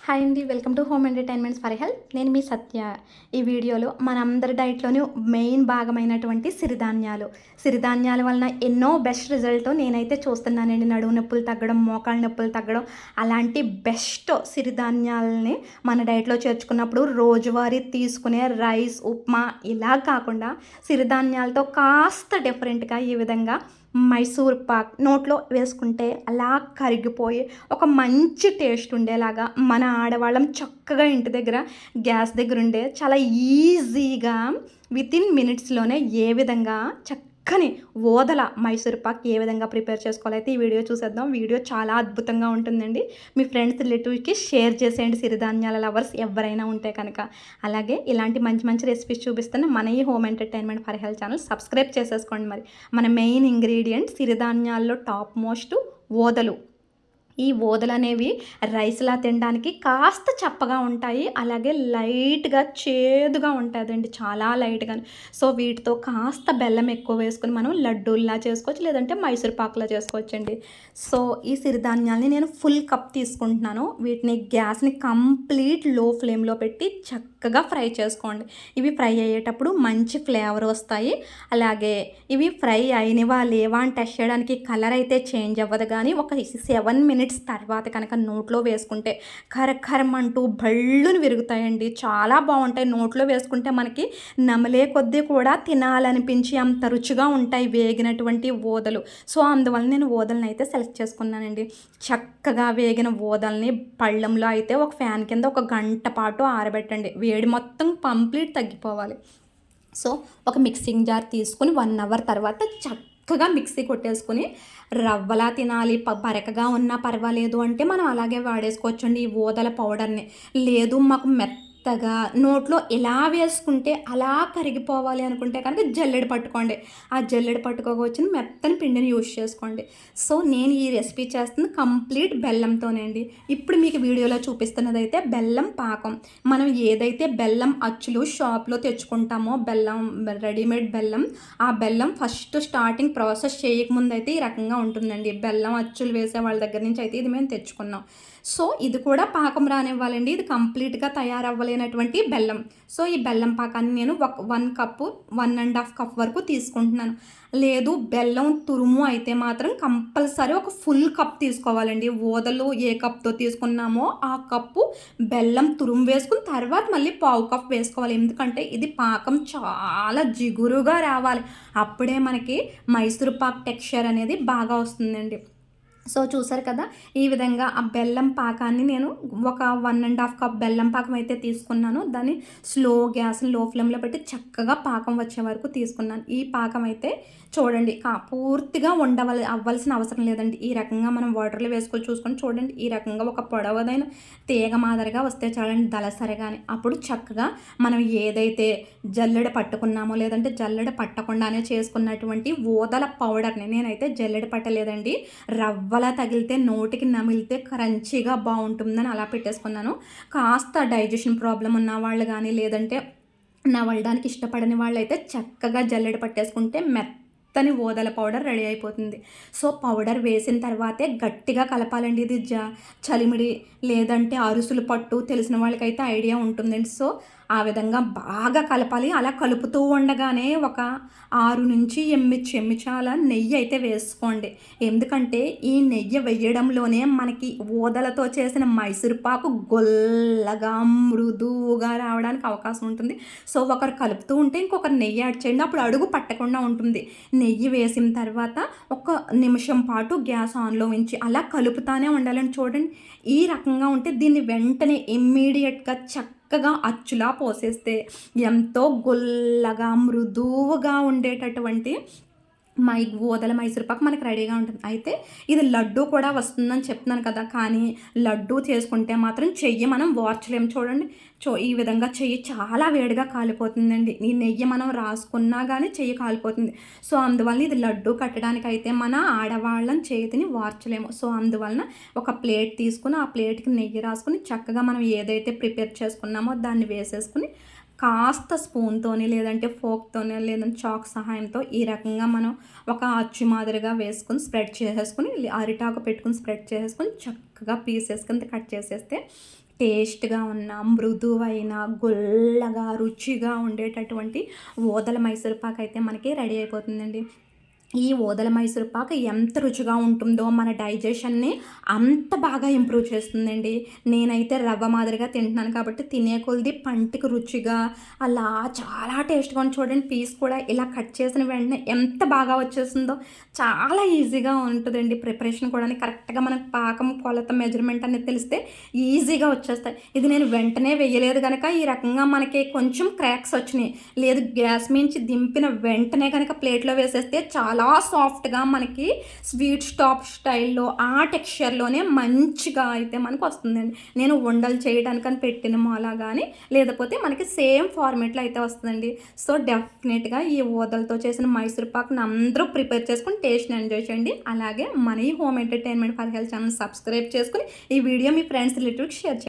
Hi అండి. Welcome to home entertainments for health. నేను మీ సత్య. ఈ వీడియోలో మనందరి డైట్‌లోని మెయిన్ భాగమైనటువంటి సిరిధాన్యాల వలన ఎన్నో బెస్ట్ రిజల్ట్ నేనైతే చూస్తున్నానండి. నడుము నొప్పులు తగ్గడం, మోకాళ్ళ నొప్పులు తగ్గడం, అలాంటి బెస్ట్ సిరిధాన్యాలని మన డైట్‌లో చేర్చుకున్నప్పుడు రోజువారీ తీసుకునే రైస్, ఉప్మా ఇలా కాకుండా సిరిధాన్యాలతో కాస్త డిఫరెంట్‌గా ఈ విధంగా మైసూర్ పాక్ నోట్లో వేసుకుంటే అలా కరిగిపోయి ఒక మంచి టేస్ట్ ఉండేలాగా మన ఆడవాళ్ళం చక్కగా ఇంటి దగ్గర గ్యాస్ దగ్గర ఉండే చాలా ఈజీగా వితిన్ మినిట్స్లోనే ఏ విధంగా చక్కని ఓదల మైసూర్ పాక్ ఏ విధంగా ప్రిపేర్ చేసుకోవాలైతే ఈ వీడియో చూసేద్దాం. వీడియో చాలా అద్భుతంగా ఉంటుందండి. మీ ఫ్రెండ్స్ రిలేటివ్స్కి షేర్ చేసేయండి, సిరిధాన్యాల లవర్స్ ఎవరైనా ఉంటే కనుక. అలాగే ఇలాంటి మంచి మంచి రెసిపీస్ చూపిస్తున్న మన ఈ home entertainment for health channel subscribe చేసేసుకోండి. మరి మన మెయిన్ ఇంగ్రీడియంట్ సిరిధాన్యాల్లో టాప్ మోస్ట్ ఓదలు. ఈ ఓదలనేవి రైస్‌లా తినడానికి కాస్త చప్పగా ఉంటాయి. అలాగే లైట్‌గా చేదుగా ఉంటదండి. చాలా లైట్‌గాను. సో, వీటితో కాస్త బెల్లం ఎక్కువ వేసుకొని మనం లడ్డూల్లా చేసుకోవచ్చు. లేదంటే మైసూర్ పాక్‌లా చేసుకోవచ్చండి. సో, ఈ సిరిధాన్యాల్ని నేను ఫుల్ కప్ తీసుకుంటున్నాను. వీటిని గ్యాస్‌ని కంప్లీట్ లో ఫ్లేమ్‌లో పెట్టి చక్కగా ఫ్రై చేసుకోండి. ఇవి ఫ్రై అయ్యేటప్పుడు మంచి ఫ్లేవర్ వస్తాయి. అలాగే ఇవి ఫ్రై అయినవా లేవా అని టెస్ట్ చేయడానికి కలర్ అయితే చేంజ్ అవ్వదు గానీ, ఒక 7 మినిట్స్ తర్వాత కనుక నోట్లో వేసుకుంటే కరకరమంటూ భళ్ళున విరుగుతాయండి. చాలా బావుంటాయి. నోట్లో వేసుకుంటే మనకి నమిలే కొద్దీ కూడా తినాలనిపించి అంత రుచిగా ఉంటాయి వేగినటువంటి ఓదలు. సో, అందువల్ల నేను ఓదలనైతే సెలెక్ట్ చేసుకున్నానండి. చక్కగా వేగిన ఓదల్ని పళ్ళెంలో అయితే ఒక ఫ్యాన్ కింద ఒక గంట పాటు ఆరబెట్టండి. వేడి మొత్తం కంప్లీట్ తగ్గిపోవాలి. సో, ఒక మిక్సింగ్ జార్ తీసుకొని 1 అవర్ తర్వాత చక్కగా మిక్సీ కొట్టేసుకొని రవ్వలా తినాలి, బరకగా ఉన్నా పర్వాలేదు అంటే మనం అలాగే వాడేసుకోవచ్చండి ఈ ఓదల పౌడర్‌ని. లేదు మాకు మెత్తగా నోట్లో ఎలా వేసుకుంటే అలా కరిగిపోవాలి అనుకుంటే కనుక జల్లెడ పట్టుకోండి. ఆ జల్లెడ పట్టుకోవచ్చిన మెత్తని పిండిని యూజ్ చేసుకోండి. సో, నేను ఈ రెసిపీ చేస్తుంది కంప్లీట్ బెల్లంతోనండి. ఇప్పుడు మీకు వీడియోలో చూపిస్తున్నదైతే బెల్లం పాకం. మనం ఏదైతే బెల్లం అచ్చులు షాప్‌లో తెచ్చుకుంటామో బెల్లం రెడీమేడ్ బెల్లం, ఆ బెల్లం ఫస్ట్ స్టార్టింగ్ ప్రాసెస్ చేయకముందైతే ఈ రకంగా ఉంటుందండి. బెల్లం అచ్చులు వేసే వాళ్ళ దగ్గర నుంచి అయితే ఇది మేము తెచ్చుకున్నాం. సో, ఇది కూడా పాకం రానివ్వాలండి. ఇది కంప్లీట్‌గా తయారవ్వలేనటువంటి బెల్లం. సో, ఈ బెల్లం పాకాన్ని నేను 1 కప్పు, 1 ½ కప్ వరకు తీసుకుంటున్నాను. లేదు బెల్లం తురుము అయితే మాత్రం కంపల్సరీ ఒక ఫుల్ కప్ తీసుకోవాలండి. ఓదలు ఏ కప్‌తో తీసుకున్నామో ఆ కప్పు బెల్లం తురుము వేసుకొని తర్వాత మళ్ళీ పావు కప్ వేసుకోవాలి. ఎందుకంటే ఇది పాకం చాలా జిగురుగా రావాలి. అప్పుడే మనకి మైసూర్ పాక్ టెక్స్చర్ అనేది బాగా వస్తుందండి. సో, చూసారు కదా! ఈ విధంగా ఆ బెల్లం పాకాన్ని నేను ఒక 1 ½ కప్ బెల్లం పాకం అయితే తీసుకున్నాను. దాన్ని గ్యాస్‌ని లో ఫ్లేమ్‌లో పెట్టి చక్కగా పాకం వచ్చే వరకు తీసుకున్నాను. ఈ పాకం అయితే చూడండి పూర్తిగా అవ్వాల్సిన అవసరం లేదండి. ఈ రకంగా మనం వాటర్‌లో వేసుకొని చూసుకొని చూడండి. ఈ రకంగా ఒక పొడవదైన తీగ మాదిరిగా వస్తే చాలండి దళసరిగాని. అప్పుడు చక్కగా మనం ఏదైతే జల్లెడ పట్టుకున్నామో లేదంటే జల్లెడ పట్టకుండానే చేసుకున్నటువంటి ఓదల పౌడర్‌ని నేనైతే జల్లెడ పట్టలేదండి. రవ్వలా తగిలితే నోటికి నమిలితే క్రంచీగా బావుంటుందని అలా పెట్టేసుకున్నాను. కాస్త డైజెషన్ ప్రాబ్లమ్ ఉన్నవాళ్ళు గానీ, లేదంటే నమలడానికి ఇష్టపడని వాళ్ళైతే చక్కగా జల్లెడ పట్టేసుకుంటే మెత్తని ఓదల పౌడర్ రెడీ అయిపోతుంది. సో, పౌడర్ వేసిన తర్వాతే గట్టిగా కలపాలండి. ఇది చలిమిడి లేదంటే అరుసులు పట్టు తెలిసిన వాళ్ళకైతే ఐడియా ఉంటుందండి. సో, ఆ విధంగా బాగా కలపాలి. అలా కలుపుతూ ఉండగానే ఒక 6-8 చెంచాల నెయ్యి అయితే వేసుకోండి. ఎందుకంటే ఈ నెయ్యి వేయడంలోనే మనకి ఓదలతో చేసిన మైసూర్ పాకు గొల్లగా, మృదువుగా రావడానికి అవకాశం ఉంటుంది. సో, ఒకరు కలుపుతూ ఉంటే ఇంకొకరు నెయ్యి యాడ్ చేయండి. అప్పుడు అడుగు పట్టకుండా ఉంటుంది. నెయ్యి వేసిన తర్వాత ఒక నిమిషం పాటు గ్యాస్ ఆన్‌లో ఉంచి అలా కలుపుతానే ఉండాలండి. చూడండి ఈ రకంగా ఉంటే దీన్ని వెంటనే ఇమ్మీడియేట్‌గా చక్కగా అచ్చులా పోసేస్తే ఎంతో గుల్లగా, మృదువుగా ఉండేటటువంటి ఓదల మైసూర్ పాక్ మనకి రెడీగా ఉంటుంది. అయితే ఇది లడ్డూ కూడా వస్తుందని చెప్తున్నాను కదా! కానీ లడ్డూ చేసుకుంటే మాత్రం చెయ్యి మనం వార్చలేము. చూడండి ఈ విధంగా చెయ్యి చాలా వేడిగా కాలిపోతుందండి. ఈ నెయ్యి మనం రాసుకున్నా గానీ చెయ్యి కాలిపోతుంది. సో, అందువలన ఇది లడ్డూ కట్టడానికైతే మన ఆడవాళ్ళం చేతిని వార్చలేము. సో, అందువలన ఒక ప్లేట్ తీసుకొని ఆ ప్లేట్‌కి నెయ్యి రాసుకొని చక్కగా మనం ఏదైతే ప్రిపేర్ చేసుకున్నామో దాన్ని వేసేసుకొని కాస్త స్పూన్‌తోని లేదంటే ఫోర్క్‌తోని లేదంటే చాక్ సహాయంతో ఈ రకంగా మనం ఒక అచ్చు మాదిరిగా వేసుకొని స్ప్రెడ్ చేసేసుకొని అరిటాకు పెట్టుకొని స్ప్రెడ్ చేసేసుకొని చక్కగా పీసెస్ కింద కట్ చేసేస్తే టేస్ట్గా ఉన్న మృదువైన గుల్లగా రుచిగా ఉండేటటువంటి ఊదల మైసూర్ పాక్ అయితే మనకి రెడీ అయిపోతుందండి. ఈ ఊదల మైసూర్ పాక్ ఎంత రుచిగా ఉంటుందో మన డైజెషన్ని అంత బాగా ఇంప్రూవ్ చేస్తుందండి. నేనైతే రవ్వ మాదిరిగా తింటున్నాను కాబట్టి తినే కొలది పంటికి రుచిగా అలా చాలా టేస్ట్గా ఉంది. చూడండి పీస్ కూడా ఇలా కట్ చేసిన వెంటనే ఎంత బాగా వచ్చేస్తుందో. చాలా ఈజీగా ఉంటుందండి ప్రిపరేషన్ కూడా. కరెక్ట్గా మనకు పాకం కొలత మెజర్మెంట్ అనేది తెలిస్తే ఈజీగా వచ్చేస్తాయి. ఇది నేను వెంటనే వేయలేదు కనుక ఈ రకంగా మనకి కొంచెం క్రాక్స్ వచ్చినాయి. లేదు గ్యాస్ మించి దింపిన వెంటనే కనుక ప్లేట్లో వేసేస్తే చాలా సాఫ్ట్గా మనకి స్వీట్ స్టాప్ స్టైల్లో ఆ టెక్స్చర్లోనే మంచిగా అయితే మనకు వస్తుందండి. నేను ఉండలు చేయడానికని పెట్టినమో అలా కానీ లేకపోతే మనకి సేమ్ ఫార్మేట్లో అయితే వస్తుందండి. సో డెఫినెట్గా ఈ ఊదలతో చేసిన మైసూర్ పాక్ని అందరూ ప్రిపేర్ చేసుకుని టేస్ట్ని ఎంజాయ్ చేయండి. అలాగే మన ఈ home entertainment for health channel subscribe చేసుకుని ఈ వీడియో మీ ఫ్రెండ్స్ రిలేటివ్కి షేర్ చేయండి.